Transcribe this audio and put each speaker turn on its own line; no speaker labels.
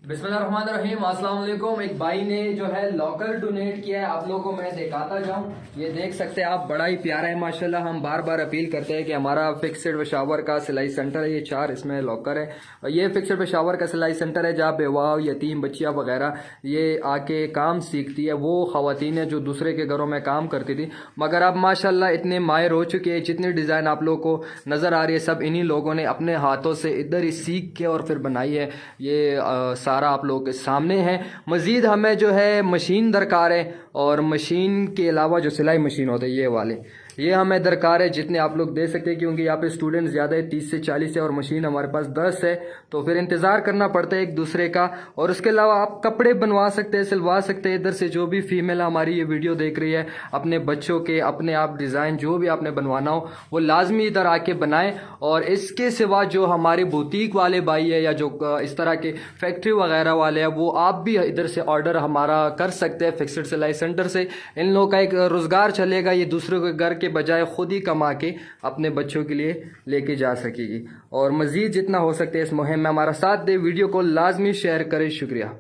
बिस्मिल्लाहिर्रहमानिर्रहीम। अस्सलाम वालेकुम। एक भाई ने जो है लॉकर डोनेट किया है, आप लोगों को मैं दिखाता जाऊं। ये देख सकते हैं आप, बड़ा ही प्यारा है माशाल्लाह। हम बार बार अपील करते हैं कि हमारा फिक्सड पेशावर का सिलाई सेंटर है, ये 4 इसमें लॉकर है। और ये फिक्सड पेशावर का सिलाई सेंटर है जहाँ बेवा यतीम बच्चियाँ वगैरह ये आके काम सीखती है। वो ख़वातीन है जो दूसरे के घरों में काम करती थी, मगर अब माशाल्लाह इतने माहिर हो चुके हैं। जितनी डिज़ाइन आप लोगों को नज़र आ रही है सब इन्हीं लोगों ने अपने हाथों से इधर ही सीख के और फिर बनाई है। ये सारा आप लोगों के सामने है। मज़ीद हमें जो है मशीन दरकार है, और मशीन के अलावा जो सिलाई मशीन होते हैं ये वाले, ये हमें दरकार है। जितने आप लोग दे सकते हैं, क्योंकि यहाँ पे स्टूडेंट ज़्यादा है, 30 से 40 है, और मशीन हमारे पास 10 है, तो फिर इंतज़ार करना पड़ता है एक दूसरे का। और उसके अलावा आप कपड़े बनवा सकते हैं, सिलवा सकते हैं। इधर से जो भी फीमेल हमारी ये वीडियो देख रही है, अपने बच्चों के अपने आप डिज़ाइन जो भी आपने बनवाना हो वो लाजमी इधर आके बनाएं। और इसके सिवा जो हमारे बुटीक वाले भाई है या जो इस तरह के फैक्ट्री वगैरह वाले हैं, वो आप भी इधर से ऑर्डर हमारा कर सकते हैं फिक्सड सिलाई सेंटर से। इन लोगों का एक रोज़गार चलेगा, ये दूसरों के घर के बजाय खुद ही कमा के अपने बच्चों के लिए लेके जा सकेगी। और मज़ीद जितना हो सकता है इस मुहिम में हमारा साथ दे, वीडियो को लाजमी शेयर करें। शुक्रिया।